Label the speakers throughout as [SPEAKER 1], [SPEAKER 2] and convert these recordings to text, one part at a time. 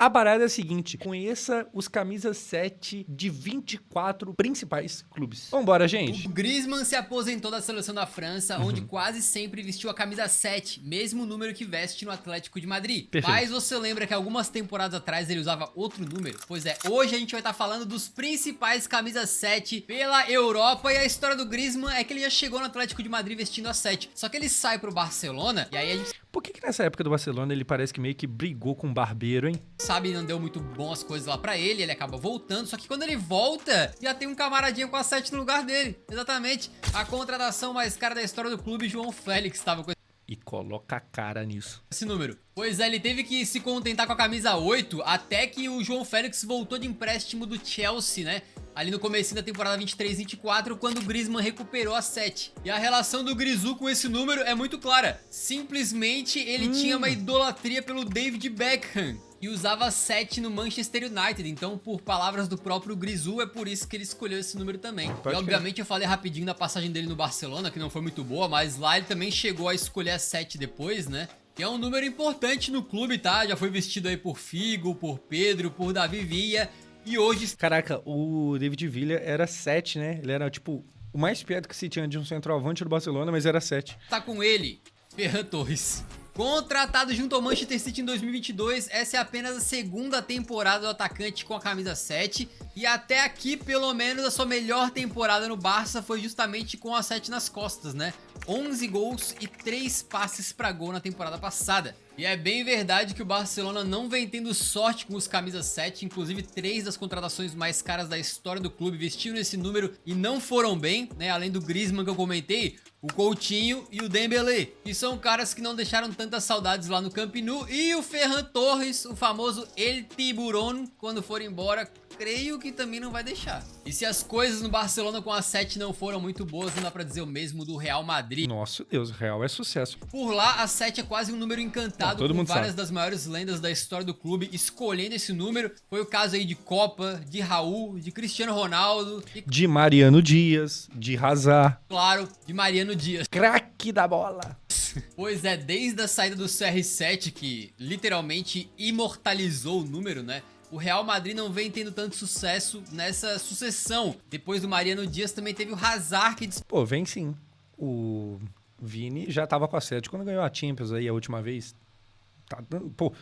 [SPEAKER 1] A parada é a seguinte, conheça os camisas 7 de 24 principais clubes. Vambora, gente.
[SPEAKER 2] O Griezmann se aposentou da seleção da França, onde quase sempre vestiu a camisa 7, mesmo número que veste no Atlético de Madrid.
[SPEAKER 1] Perfeito.
[SPEAKER 2] Mas você lembra que algumas temporadas atrás ele usava outro número? Pois é, hoje a gente vai estar falando dos principais camisas 7 pela Europa, e a história do Griezmann é que ele já chegou no Atlético de Madrid vestindo a 7, só que ele sai pro Barcelona, e aí a gente
[SPEAKER 1] Por que nessa época do Barcelona ele parece que meio que brigou com o Barbeiro, hein?
[SPEAKER 2] sabe, não deu muito bom as coisas lá pra ele acaba voltando, só que quando ele volta, já tem um camaradinha com a 7 no lugar dele. Exatamente, a contratação mais cara da história do clube, João Félix, estava com
[SPEAKER 1] E coloca a cara nisso.
[SPEAKER 2] esse número. Pois é, ele teve que se contentar com a camisa 8, até que o João Félix voltou de empréstimo do Chelsea, né? Ali no comecinho da temporada 23-24, quando o Griezmann recuperou a 7. E a relação do Grisú com esse número é muito clara. Simplesmente ele tinha uma idolatria pelo David Beckham e usava 7 no Manchester United. Então, por palavras do próprio Grisú, é por isso que ele escolheu esse número também.
[SPEAKER 1] Pode
[SPEAKER 2] E obviamente eu falei rapidinho da passagem dele no Barcelona, que não foi muito boa, mas lá ele também chegou a escolher a 7 depois, né? Que é um número importante no clube, tá? Já foi vestido aí por Figo, por Pedro, por Davi Villa. E hoje
[SPEAKER 1] Caraca, o David Villa era 7, né? Ele era, tipo, o mais perto que se tinha de um centroavante do Barcelona, mas era 7.
[SPEAKER 2] tá com ele, Ferran Torres. Contratado junto ao Manchester City em 2022, essa é apenas a segunda temporada do atacante com a camisa 7. E até aqui, pelo menos, a sua melhor temporada no Barça foi justamente com a 7 nas costas, né? 11 gols e 3 passes pra gol na temporada passada. E é bem verdade que o Barcelona não vem tendo sorte com os camisas 7, inclusive 3 das contratações mais caras da história do clube vestiram esse número e não foram bem, né? Além do Griezmann que eu comentei, o Coutinho e o Dembélé, que são caras que não deixaram tantas saudades lá no Camp Nou, e o Ferran Torres, o famoso El Tiburón, quando for embora, creio que também não vai deixar. E se as coisas no Barcelona com a 7 não foram muito boas, não dá pra dizer o mesmo do Real Madrid.
[SPEAKER 1] Nossa Deus, o Real é sucesso.
[SPEAKER 2] Por lá, a 7 é quase um número encantado,
[SPEAKER 1] Todo
[SPEAKER 2] com
[SPEAKER 1] mundo
[SPEAKER 2] várias
[SPEAKER 1] sabe.
[SPEAKER 2] das maiores lendas da história do clube escolhendo esse número. Foi o caso aí de Copa, de Raul, de Cristiano Ronaldo e,
[SPEAKER 1] De Mariano Dias, de Hazard,
[SPEAKER 2] claro, de Mariano Dias.
[SPEAKER 1] craque da bola.
[SPEAKER 2] Pois é, desde a saída do CR7, que literalmente imortalizou o número, né? O Real Madrid não vem tendo tanto sucesso nessa sucessão. Depois do Mariano Dias também teve o Hazard, que
[SPEAKER 1] Pô, vem sim. O Vini já tava com a 7 quando ganhou a Champions aí a última vez. Tá dando, pô,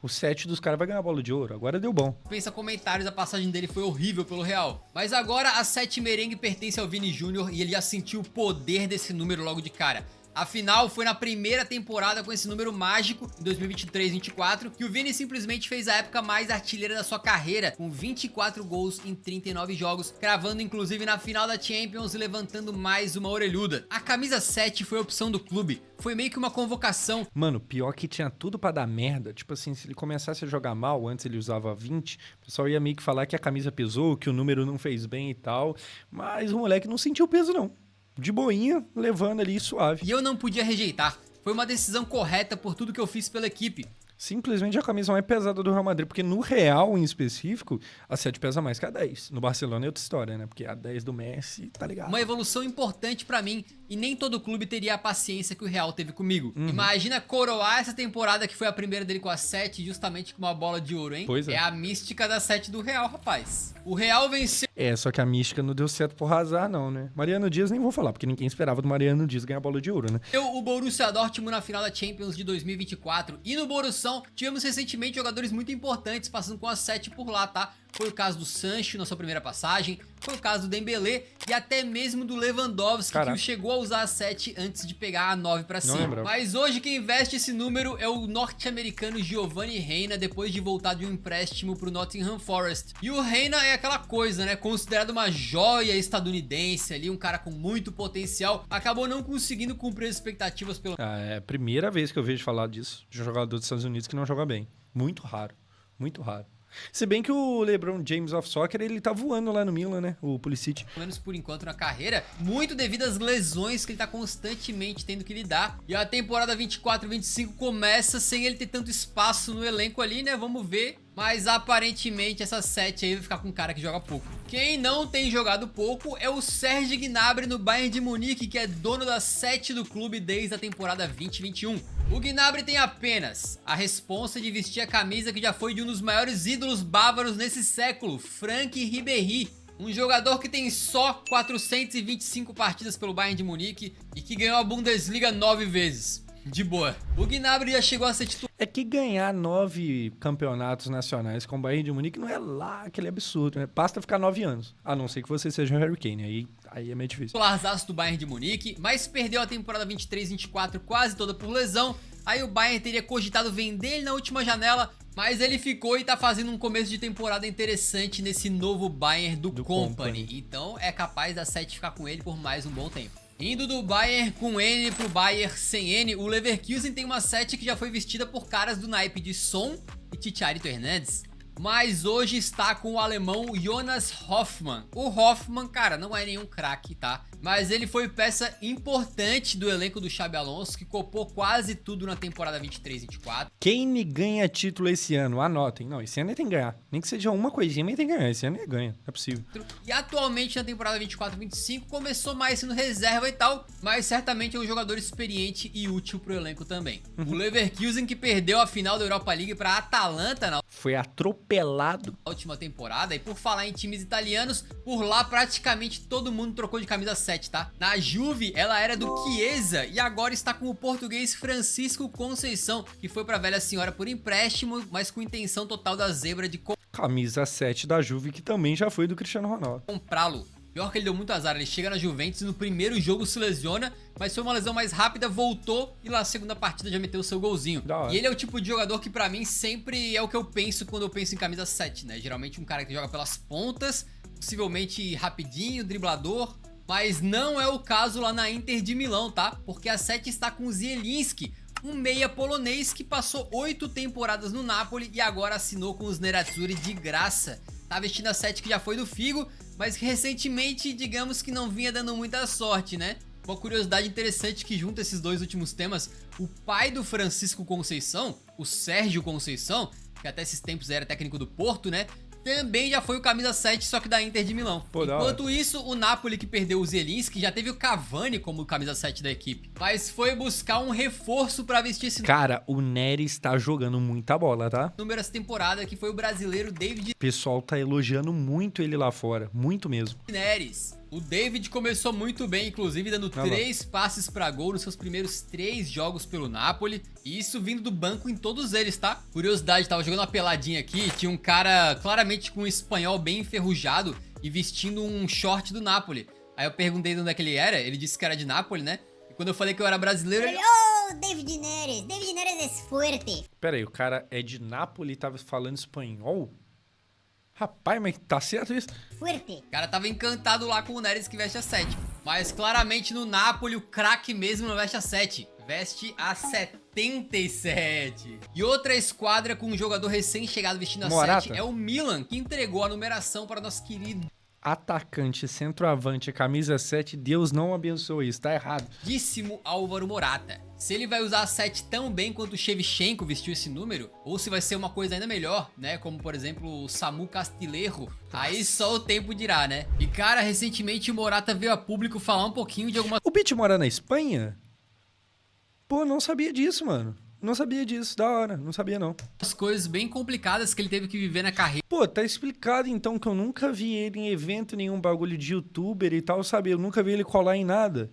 [SPEAKER 1] o 7 dos caras vai ganhar a bola de ouro. Agora deu bom.
[SPEAKER 2] dispensa comentários, a passagem dele foi horrível pelo Real. Mas agora a 7 merengue pertence ao Vini Júnior e ele já sentiu o poder desse número logo de cara. Afinal, foi na primeira temporada com esse número mágico, em 2023-24, que o Vini simplesmente fez a época mais artilheira da sua carreira, com 24 gols em 39 jogos, cravando inclusive na final da Champions e levantando mais uma orelhuda. A camisa 7 foi a opção do clube, foi meio que uma convocação.
[SPEAKER 1] Mano, pior que tinha tudo pra dar merda. Tipo assim, se ele começasse a jogar mal, antes ele usava 20, o pessoal ia meio que falar que a camisa pesou, que o número não fez bem e tal. Mas o moleque não sentiu peso, não. De boinha, levando ali suave.
[SPEAKER 2] E eu não podia rejeitar. Foi uma decisão correta por tudo que eu fiz pela equipe.
[SPEAKER 1] Simplesmente a camisa mais pesada do Real Madrid, porque no Real, em específico, a 7 pesa mais que a 10. No Barcelona é outra história, né? Porque a 10 do Messi, tá ligado?
[SPEAKER 2] Uma evolução importante pra mim, e nem todo clube teria a paciência que o Real teve comigo. Imagina coroar essa temporada que foi a primeira dele com a 7, justamente com uma bola de ouro, hein?
[SPEAKER 1] Pois é.
[SPEAKER 2] É a mística da 7 do Real, rapaz. O Real venceu
[SPEAKER 1] É, só que a mística não deu certo por Hazard, não, né? Mariano Dias nem vou falar, porque ninguém esperava do Mariano Dias ganhar a bola de ouro, né?
[SPEAKER 2] o Borussia Dortmund na final da Champions de 2024. E no Borussão, tivemos recentemente jogadores muito importantes passando com a 7 por lá, tá? Foi o caso do Sancho na sua primeira passagem, foi o caso do Dembélé e até mesmo do Lewandowski,
[SPEAKER 1] Caraca.
[SPEAKER 2] que chegou a usar a 7 antes de pegar a 9 pra cima.
[SPEAKER 1] lembrava.
[SPEAKER 2] Mas hoje quem veste esse número é o norte-americano Giovanni Reina, depois de voltar de um empréstimo pro Nottingham Forest. E o Reina é aquela coisa, né? Considerado uma joia estadunidense ali, um cara com muito potencial, acabou não conseguindo cumprir as expectativas pelo
[SPEAKER 1] Ah, é a primeira vez que eu vejo falar disso, de um jogador dos Estados Unidos que não joga bem. Muito raro, muito raro. Se bem que o LeBron James of Soccer, ele tá voando lá no Milan, né? O Pulisic.
[SPEAKER 2] menos por enquanto na carreira, muito devido às lesões que ele tá constantemente tendo que lidar. E a temporada 24-25 começa sem ele ter tanto espaço no elenco ali, né? Vamos ver. Mas aparentemente essa 7 aí vai ficar com um cara que joga pouco. Quem não tem jogado pouco é o Serge Gnabry no Bayern de Munique, que é dono da 7 do clube desde a temporada 2021. O Gnabry tem apenas a responsa de vestir a camisa que já foi de um dos maiores ídolos bávaros nesse século, Franck Ribéry. Um jogador que tem só 425 partidas pelo Bayern de Munique e que ganhou a Bundesliga 9 vezes. De boa. O Gnabry já chegou a ser titular.
[SPEAKER 1] É que ganhar 9 campeonatos nacionais com o Bayern de Munique não é lá aquele absurdo, né? Basta ficar 9 anos. A não ser que você seja um Harry Kane, aí é meio difícil.
[SPEAKER 2] Titularzaço do Bayern de Munique, mas perdeu a temporada 23-24 quase toda por lesão. Aí o Bayern teria cogitado vender ele na última janela, mas ele ficou e tá fazendo um começo de temporada interessante nesse novo Bayern do Company. Então é capaz da 7 ficar com ele por mais um bom tempo. Indo do Bayern com N pro Bayern sem N, o Leverkusen tem uma 7 que já foi vestida por caras do naipe de Son e Chicharito Hernandes, mas hoje está com o alemão Jonas Hoffmann. O Hoffmann, cara, não é nenhum craque, tá? Mas ele foi peça importante do elenco do Xabi Alonso, que copou quase tudo na temporada 23-24.
[SPEAKER 1] Kane ganha título esse ano, anotem. Não, esse ano ele tem que ganhar. Nem que seja uma coisinha, mas ele tem que ganhar. Esse ano ele ganha, não é possível.
[SPEAKER 2] E atualmente na temporada 24-25 começou mais sendo reserva e tal, mas certamente é um jogador experiente e útil pro elenco também. O Leverkusen, que perdeu a final da Europa League pra Atalanta na
[SPEAKER 1] Foi atropelado.
[SPEAKER 2] última temporada, e por falar em times italianos, por lá praticamente todo mundo trocou de camisa 7, tá? Na Juve, ela era do Chiesa e agora está com o português Francisco Conceição, que foi pra velha senhora por empréstimo, mas com intenção total da zebra de
[SPEAKER 1] Camisa 7 da Juve, que também já foi do Cristiano Ronaldo.
[SPEAKER 2] comprá-lo. Pior que ele deu muito azar, ele chega na Juventus e no primeiro jogo se lesiona, mas foi uma lesão mais rápida, voltou e lá na segunda partida já meteu o seu golzinho. E ele é o tipo de jogador que pra mim sempre é o que eu penso quando eu penso em camisa 7, né? Geralmente um cara que joga pelas pontas, possivelmente rapidinho, driblador, mas não é o caso lá na Inter de Milão, tá? Porque a 7 está com o Zielinski, um meia polonês que passou 8 temporadas no Napoli e agora assinou com os Nerazzurri de graça. Tá vestindo a 7 que já foi do Figo, mas que recentemente, digamos que não vinha dando muita sorte, né? Uma curiosidade interessante que junta esses dois últimos temas, o pai do Francisco Conceição, o Sérgio Conceição, que até esses tempos era técnico do Porto, né? Também já foi o camisa 7, só que da Inter de Milão. Enquanto isso, o Napoli, que perdeu o Zielinski, já teve o Cavani como camisa 7 da equipe, mas foi buscar um reforço pra vestir esse
[SPEAKER 1] Cara, o Neres tá jogando muita bola, tá?
[SPEAKER 2] número essa temporada, que foi o brasileiro David
[SPEAKER 1] O pessoal tá elogiando muito ele lá fora, muito mesmo.
[SPEAKER 2] Neres. O David começou muito bem, inclusive dando
[SPEAKER 1] Ah, lá.
[SPEAKER 2] 3 passes pra gol nos seus primeiros 3 jogos pelo Napoli, e isso vindo do banco em todos eles, tá? Curiosidade, tava jogando uma peladinha aqui, tinha um cara claramente com um espanhol bem enferrujado e vestindo um short do Napoli. Aí eu perguntei de onde é que ele era, ele disse que era de Napoli, né? E quando eu falei que eu era brasileiro, ele...
[SPEAKER 3] Oh, David Neres é fuerte.
[SPEAKER 1] Pera aí, o cara é de Nápoles e tava falando espanhol? Rapaz, mas tá certo isso?
[SPEAKER 3] Fuerte.
[SPEAKER 2] O cara tava encantado lá com o Neres que veste a 7. Mas claramente no Napoli o craque mesmo não veste a 7. Veste a 77. E outra esquadra com um jogador recém-chegado vestindo a
[SPEAKER 1] Morata.
[SPEAKER 2] 7 é o Milan, que entregou a numeração para nosso querido
[SPEAKER 1] Atacante, centroavante, camisa 7, Deus não abençoe isso, tá errado.
[SPEAKER 2] Díssimo Álvaro Morata. Se ele vai usar a 7 tão bem quanto o Shevchenko vestiu esse número, ou se vai ser uma coisa ainda melhor, né, como por exemplo o Samu Castillejo, aí só o tempo dirá, né? E cara, recentemente o Morata veio a público falar um pouquinho de algumas
[SPEAKER 1] O Pitt mora na Espanha? Pô, não sabia disso, mano. Não sabia disso, da hora, não sabia não.
[SPEAKER 2] coisas bem complicadas que ele teve que viver na carreira,
[SPEAKER 1] Pô, tá explicado então que eu nunca vi ele em evento, nenhum bagulho de youtuber e tal, sabe? Eu nunca vi ele colar em nada.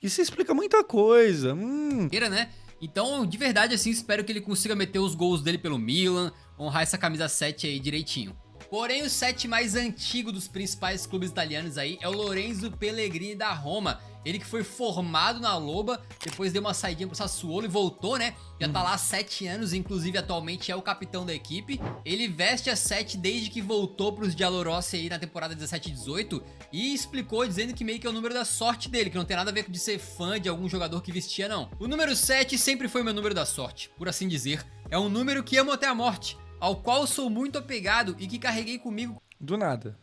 [SPEAKER 1] Isso explica muita coisa.
[SPEAKER 2] né? Então, de verdade, assim, espero que ele consiga meter os gols dele pelo Milan, honrar essa camisa 7 aí direitinho. Porém, o 7 mais antigo dos principais clubes italianos aí é o Lorenzo Pellegrini da Roma. Ele que foi formado na Loba, depois deu uma saidinha pro Sassuolo e voltou, né? Já tá lá há 7 anos, inclusive atualmente é o capitão da equipe. Ele veste a 7 desde que voltou pros Giallorossi aí na temporada 17-18 e explicou dizendo que meio que é o número da sorte dele, que não tem nada a ver com de ser fã de algum jogador que vestia, não. O número 7 sempre foi meu número da sorte, por assim dizer. É um número que amo até a morte, ao qual sou muito apegado e que carreguei comigo
[SPEAKER 1] Do nada.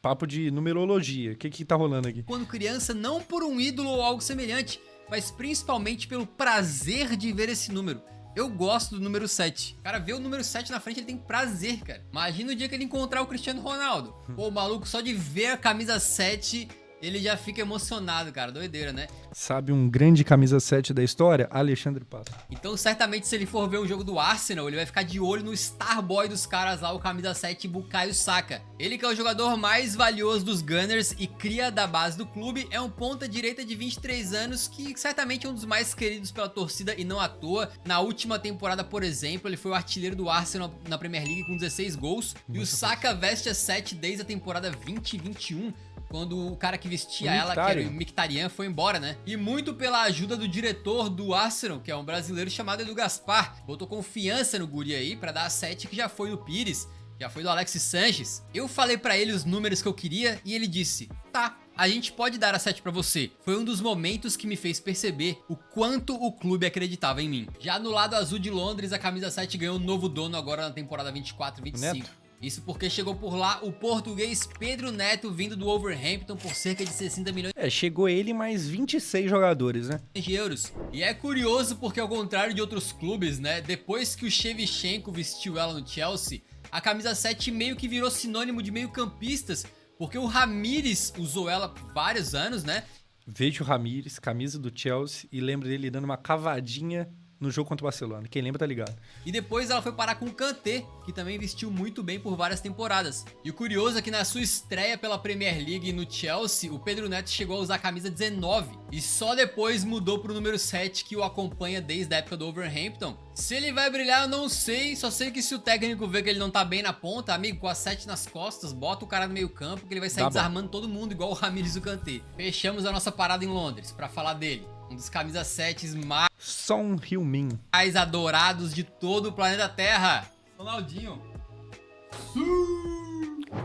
[SPEAKER 1] Papo de numerologia. O que tá rolando aqui?
[SPEAKER 2] quando criança, não por um ídolo ou algo semelhante, mas principalmente pelo prazer de ver esse número. Eu gosto do número 7. O cara vê o número 7 na frente, ele tem prazer, cara. Imagina o dia que ele encontrar o Cristiano Ronaldo. Pô, o maluco, só de ver a camisa 7, ele já fica emocionado, cara. Doideira, né?
[SPEAKER 1] Sabe um grande camisa 7 da história? Alexandre Pato.
[SPEAKER 2] Então, certamente, se ele for ver um jogo do Arsenal, ele vai ficar de olho no Starboy dos caras lá, o camisa 7, Bukayo Saka. Ele que é o jogador mais valioso dos Gunners e cria da base do clube, é um ponta-direita de 23 anos que certamente é um dos mais queridos pela torcida e não à toa. Na última temporada, por exemplo, ele foi o artilheiro do Arsenal na Premier League com 16 gols. E o Saka veste a 7 desde a temporada 2021. Quando o cara que vestia ela, que era o Mkhitaryan, foi embora, né? E muito pela ajuda do diretor do Arsenal, que é um brasileiro chamado Edu Gaspar. Botou confiança no guri aí pra dar a 7 que já foi do Pires, já foi do Alexis Sanches. Eu falei pra ele os números que eu queria e ele disse, tá, a gente pode dar a 7 pra você. Foi um dos momentos que me fez perceber o quanto o clube acreditava em mim. Já no lado azul de Londres, a camisa 7 ganhou um novo dono agora na temporada 24-25. Isso porque chegou por lá o português Pedro Neto, vindo do Wolverhampton por cerca de 60 milhões
[SPEAKER 1] Chegou ele mais 26 jogadores, né?
[SPEAKER 2] de euros. E é curioso porque, ao contrário de outros clubes, né, depois que o Shevchenko vestiu ela no Chelsea, a camisa 7 meio que virou sinônimo de meio-campistas, porque o Ramires usou ela por vários anos, né?
[SPEAKER 1] Vejo o Ramires, camisa do Chelsea, e lembro dele dando uma cavadinha no jogo contra o Barcelona. Quem lembra tá ligado.
[SPEAKER 2] E depois ela foi parar com o Kanté, que também vestiu muito bem por várias temporadas. E o curioso é que na sua estreia pela Premier League no Chelsea, o Pedro Neto chegou a usar a camisa 19. E só depois mudou pro número 7, que o acompanha desde a época do Wolverhampton. Se ele vai brilhar, eu não sei. Só sei que se o técnico vê que ele não tá bem na ponta, amigo, com a 7 nas costas, bota o cara no meio campo, que ele vai sair desarmando todo mundo, igual o Ramires e o Kanté. Fechamos a nossa parada em Londres, pra falar dele. Um dos camisas 7
[SPEAKER 1] Son Heung-min,
[SPEAKER 2] mais adorados de todo o planeta Terra. Ronaldinho.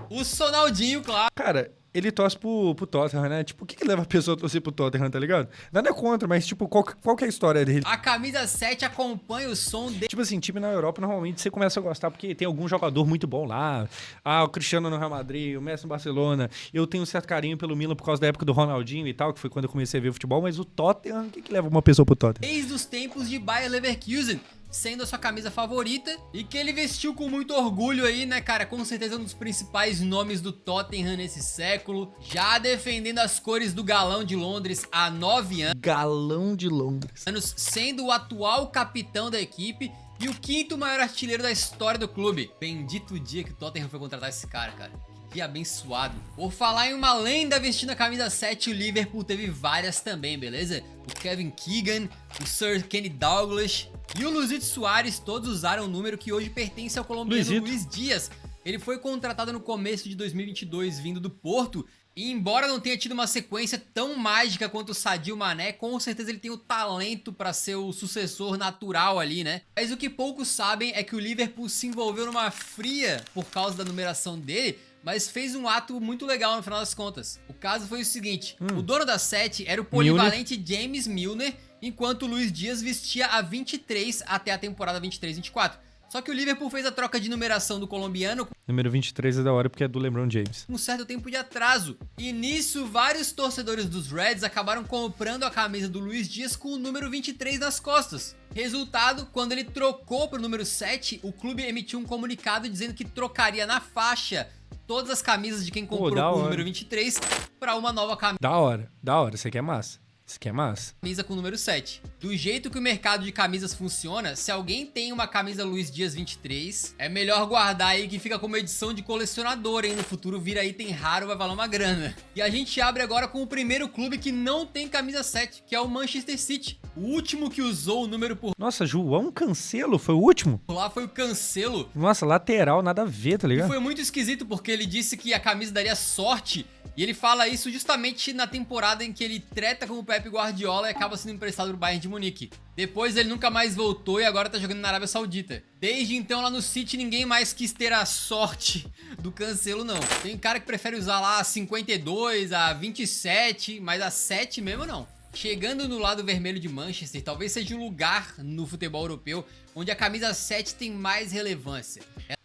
[SPEAKER 2] O Sonaldinho, claro.
[SPEAKER 1] Cara, ele torce pro Tottenham, né? Tipo, o que leva a pessoa a torcer pro Tottenham, tá ligado? Nada contra, mas tipo, qual que é a história dele?
[SPEAKER 2] A camisa 7 acompanha o som dele.
[SPEAKER 1] Tipo assim, time na Europa, normalmente você começa a gostar porque tem algum jogador muito bom lá. Ah, o Cristiano no Real Madrid, o Messi no Barcelona. Eu tenho um certo carinho pelo Milan por causa da época do Ronaldinho e tal, que foi quando eu comecei a ver futebol. Mas o Tottenham, o que leva uma pessoa pro Tottenham?
[SPEAKER 2] Desde os tempos de Bayer Leverkusen, sendo a sua camisa favorita, e que ele vestiu com muito orgulho aí, né, cara? Com certeza um dos principais nomes do Tottenham nesse século, já defendendo as cores do Galão de Londres há 9 anos.
[SPEAKER 1] Galão de Londres.
[SPEAKER 2] Sendo o atual capitão da equipe e o 5º maior artilheiro da história do clube. Bendito o dia que o Tottenham foi contratar esse cara, cara. Que abençoado. Por falar em uma lenda vestindo a camisa 7, o Liverpool teve várias também, beleza? O Kevin Keegan, o Sir Kenny Dalglish e o Luizito Soares, todos usaram o número que hoje pertence ao colombiano Luiz Dias. Ele foi contratado no começo de 2022 vindo do Porto. E embora não tenha tido uma sequência tão mágica quanto o Sadio Mané, com certeza ele tem o talento para ser o sucessor natural ali, né? Mas o que poucos sabem é que o Liverpool se envolveu numa fria por causa da numeração dele, mas fez um ato muito legal no final das contas. O caso foi o seguinte, o dono da 7 era o polivalente James Milner, enquanto o Luiz Dias vestia a 23 até a temporada 23-24. Só que o Liverpool fez a troca de numeração do colombiano
[SPEAKER 1] Número 23 é da hora porque é do LeBron James.
[SPEAKER 2] com um certo tempo de atraso. E nisso, vários torcedores dos Reds acabaram comprando a camisa do Luiz Dias com o número 23 nas costas. Resultado, quando ele trocou para o número 7, o clube emitiu um comunicado dizendo que trocaria na faixa todas as camisas de quem comprou com o número 23 para uma nova
[SPEAKER 1] Da hora, isso aqui é massa. Isso aqui é massa.
[SPEAKER 2] Camisa com o número 7. Do jeito que o mercado de camisas funciona, se alguém tem uma camisa Luiz Dias 23, é melhor guardar aí que fica como edição de colecionador, hein? No futuro vira item raro, vai valer uma grana. E a gente abre agora com o primeiro clube que não tem camisa 7, que é o Manchester City. O último que usou o número por
[SPEAKER 1] Nossa, João Cancelo foi o último?
[SPEAKER 2] lá foi o Cancelo.
[SPEAKER 1] Nossa, lateral, nada a ver, tá
[SPEAKER 2] E
[SPEAKER 1] ligado?
[SPEAKER 2] foi muito esquisito porque ele disse que a camisa daria sorte. E ele fala isso justamente na temporada em que ele treta com o Pep Guardiola e acaba sendo emprestado pro Bayern de Munique. Depois ele nunca mais voltou e agora tá jogando na Arábia Saudita. Desde então lá no City ninguém mais quis ter a sorte do Cancelo não. Tem cara que prefere usar lá a 52, a 27, mas a 7 mesmo não. Chegando no lado vermelho de Manchester, talvez seja o lugar no futebol europeu onde a camisa 7 tem mais relevância.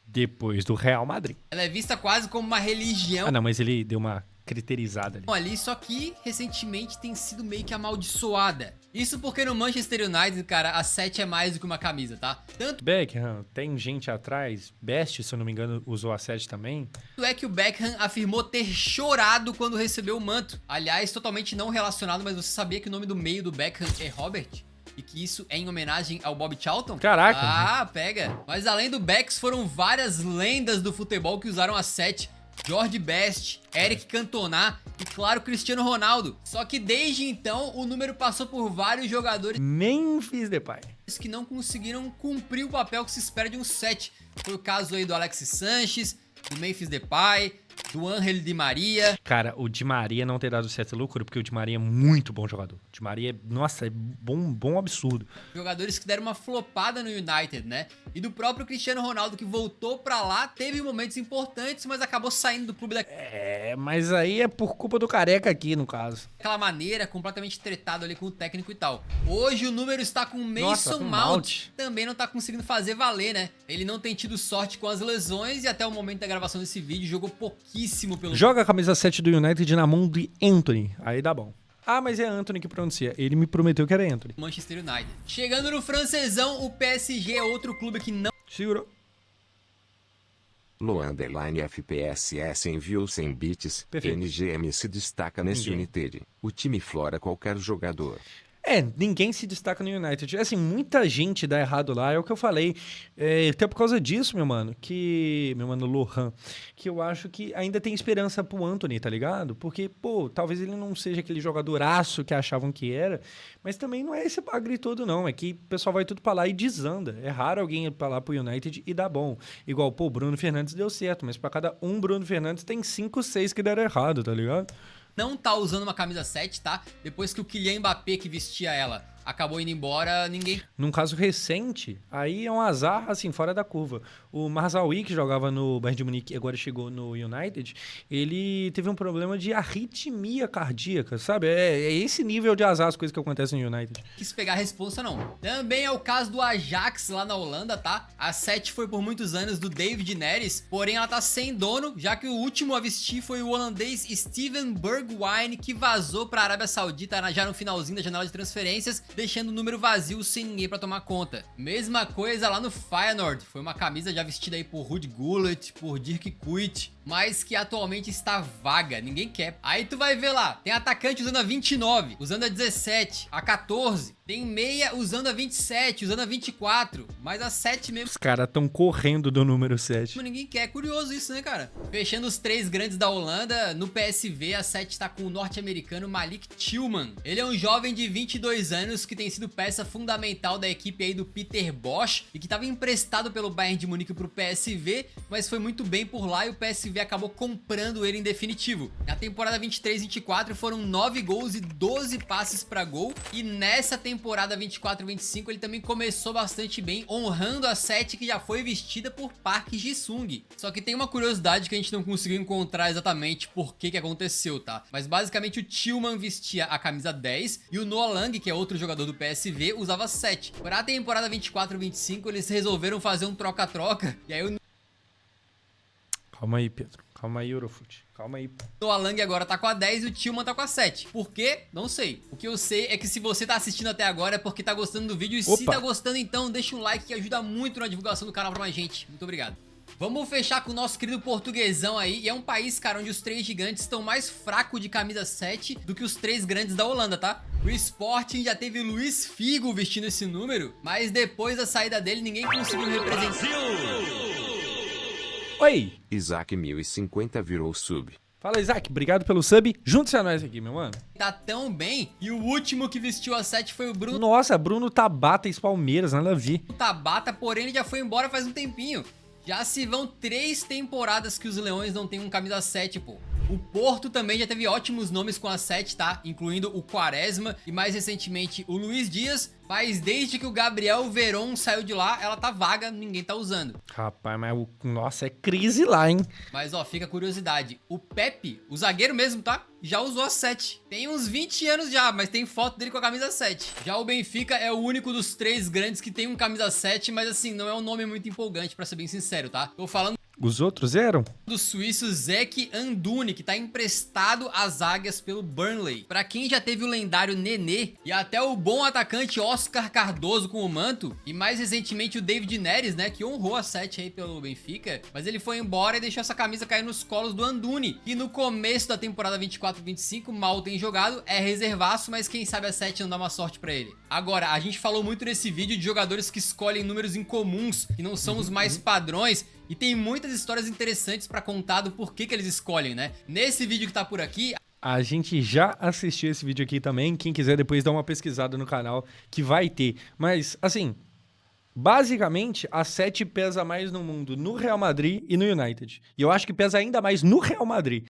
[SPEAKER 1] Depois do Real Madrid.
[SPEAKER 2] Ela é vista quase como uma religião.
[SPEAKER 1] Ah, não, mas ele deu uma criterizada ali.
[SPEAKER 2] Ali, só que recentemente tem sido meio que amaldiçoada. Isso porque no Manchester United, cara, a 7 é mais do que uma camisa, tá? Tanto
[SPEAKER 1] Beckham, tem gente atrás, Best, se eu não me engano, usou a 7 também.
[SPEAKER 2] é que o Beckham afirmou ter chorado quando recebeu o manto. Aliás, totalmente não relacionado, mas você sabia que o nome do meio do Beckham é Robert? E que isso é em homenagem ao Bob Charlton?
[SPEAKER 1] Caraca!
[SPEAKER 2] Ah, pega! Mas além do Becks, foram várias lendas do futebol que usaram a 7. George Best, Eric Cantona e, claro, Cristiano Ronaldo. Só que desde então, o número passou por vários jogadores
[SPEAKER 1] Memphis Depay.
[SPEAKER 2] que não conseguiram cumprir o papel que se espera de um 7. Foi o caso aí do Alexis Sanches, do Memphis Depay, do Ángel Di Maria.
[SPEAKER 1] Cara, o Di Maria não ter dado certo é loucura, porque o Di Maria é muito bom jogador. O Di Maria, nossa, é bom absurdo.
[SPEAKER 2] Jogadores que deram uma flopada no United, né? E do próprio Cristiano Ronaldo, que voltou pra lá, teve momentos importantes, mas acabou saindo do clube
[SPEAKER 1] Mas aí é por culpa do Careca aqui, no caso.
[SPEAKER 2] daquela maneira, completamente tretado ali com o técnico e tal. Hoje o número está com o
[SPEAKER 1] Nossa,
[SPEAKER 2] Mason
[SPEAKER 1] com
[SPEAKER 2] Mount.
[SPEAKER 1] Mount.
[SPEAKER 2] Também não tá conseguindo fazer valer, né? Ele não tem tido sorte com as lesões e até o momento da gravação desse vídeo jogou pouquíssimo pelo
[SPEAKER 1] Joga a camisa 7 do United na mão de Anthony, aí dá bom. Ah, mas é Anthony que pronuncia. Ele me prometeu que era Anthony.
[SPEAKER 2] Manchester United. Chegando no francesão, o PSG é outro clube que não
[SPEAKER 1] Segurou.
[SPEAKER 4] Lo_FPSS enviou 100 bits.
[SPEAKER 1] Perfeito.
[SPEAKER 4] NGM se destaca nesse
[SPEAKER 1] Ninguém.
[SPEAKER 4] United. O time flora qualquer jogador.
[SPEAKER 1] Ninguém se destaca no United. Assim, muita gente dá errado lá, é o que eu falei. Até por causa disso, meu mano Lohan, que eu acho que ainda tem esperança pro Anthony, tá ligado? Porque, pô, talvez ele não seja aquele jogadoraço que achavam que era, mas também não é esse bagre todo, não. É que o pessoal vai tudo pra lá e desanda. É raro alguém ir pra lá pro United e dar bom. Igual, pô, o Bruno Fernandes deu certo, mas pra cada um Bruno Fernandes tem 5, 6 que deram errado, tá ligado?
[SPEAKER 2] não tá usando uma camisa 7, tá? Depois que o Kylian Mbappé, que vestia ela, acabou indo embora, ninguém...
[SPEAKER 1] Num caso recente, aí é um azar, assim, fora da curva. O Marzaoui, que jogava no Bayern de Munique e agora chegou no United, ele teve um problema de arritmia cardíaca, sabe? É esse nível de azar as coisas que acontecem no United.
[SPEAKER 2] quis pegar a responsa, não. Também é o caso do Ajax lá na Holanda, tá? A 7 foi por muitos anos do David Neres, porém ela tá sem dono, já que o último a vestir foi o holandês Steven Bergwijn, que vazou pra Arábia Saudita já no finalzinho da janela de transferências, deixando o número vazio sem ninguém pra tomar conta. Mesma coisa lá no Feyenoord, foi uma camisa já vestida aí por Ruud Gullit, por Dirk Kuyt, mas que atualmente está vaga, ninguém quer. Aí tu vai ver lá, tem atacante usando a 29, usando a 17, a 14, tem meia usando a 27, usando a 24, mas a 7 mesmo
[SPEAKER 1] Os caras tão correndo do número 7.
[SPEAKER 2] ninguém quer. É curioso isso, né, cara? Fechando os três grandes da Holanda, no PSV a 7 tá com o norte-americano Malik Tillman. Ele é um jovem de 22 anos que tem sido peça fundamental da equipe aí do Peter Bosz e que estava emprestado pelo Bayern de Munique pro PSV, mas foi muito bem por lá e o PSV acabou comprando ele em definitivo. Na temporada 23-24 foram 9 gols e 12 passes pra gol, e nessa temporada 24-25 ele também começou bastante bem, honrando a 7 que já foi vestida por Park Ji-sung. Só que tem uma curiosidade que a gente não conseguiu encontrar exatamente por que aconteceu, tá? Mas basicamente o Tillman vestia a camisa 10 e o Noah Lang, que é outro jogador do PSV, usava 7. Para a temporada 24-25 eles resolveram fazer um troca-troca, e aí o
[SPEAKER 1] Calma aí, Pedro. Calma aí, Eurofoot. Calma aí.
[SPEAKER 2] Noah Lang agora tá com a 10 e o Tillman tá com a 7. Por quê? Não sei. O que eu sei é que se você tá assistindo até agora é porque tá gostando do vídeo. E se
[SPEAKER 1] Opa.
[SPEAKER 2] tá gostando, então deixa um like que ajuda muito na divulgação do canal pra mais gente. Muito obrigado. Vamos fechar com o nosso querido portuguesão aí. E é um país, cara, onde os três gigantes estão mais fracos de camisa 7 do que os três grandes da Holanda, tá? O Sporting já teve o Luiz Figo vestindo esse número, mas depois da saída dele ninguém conseguiu representar.
[SPEAKER 1] Oi!
[SPEAKER 4] Isaac 1050 virou sub.
[SPEAKER 1] Fala, Isaac. Obrigado pelo sub. Junte-se a nós aqui, meu mano.
[SPEAKER 2] Tá tão bem. E o último que vestiu a 7 foi o Bruno
[SPEAKER 1] Nossa, Bruno Tabata, ex-Palmeiras, nada a ver.
[SPEAKER 2] Tabata, porém ele já foi embora faz um tempinho. Já se vão 3 temporadas que os Leões não tem um camisa 7, pô. O Porto também já teve ótimos nomes com a 7, tá? Incluindo o Quaresma e mais recentemente o Luiz Dias. Mas desde que o Gabriel Veron saiu de lá, ela tá vaga, ninguém tá usando.
[SPEAKER 1] Rapaz, mas nossa, é crise lá, hein?
[SPEAKER 2] Mas ó, fica a curiosidade. O Pepe, o zagueiro mesmo, tá? Já usou a 7. Tem uns 20 anos já, mas tem foto dele com a camisa 7. Já o Benfica é o único dos 3 grandes que tem um camisa 7, mas assim, não é um nome muito empolgante, pra ser bem sincero, tá? Tô falando
[SPEAKER 1] Os outros eram?
[SPEAKER 2] Do suíço Zeki Anduni, que tá emprestado às Águias pelo Burnley. Pra quem já teve o lendário Nenê e até o bom atacante Oscar Cardoso com o manto, e mais recentemente o David Neres, né, que honrou a 7 aí pelo Benfica, mas ele foi embora e deixou essa camisa cair nos colos do Anduni, que no começo da temporada 24-25 mal tem jogado, é reservaço, mas quem sabe a 7 não dá uma sorte pra ele. Agora, a gente falou muito nesse vídeo de jogadores que escolhem números incomuns, que não são os mais padrões, e tem muitas histórias interessantes pra contar do porquê que eles escolhem, né? Nesse vídeo que tá por aqui...
[SPEAKER 1] A gente já assistiu esse vídeo aqui também. Quem quiser depois dar uma pesquisada no canal que vai ter. Mas, assim, basicamente, a 7 pesa mais no mundo no Real Madrid e no United. E eu acho que pesa ainda mais no Real Madrid.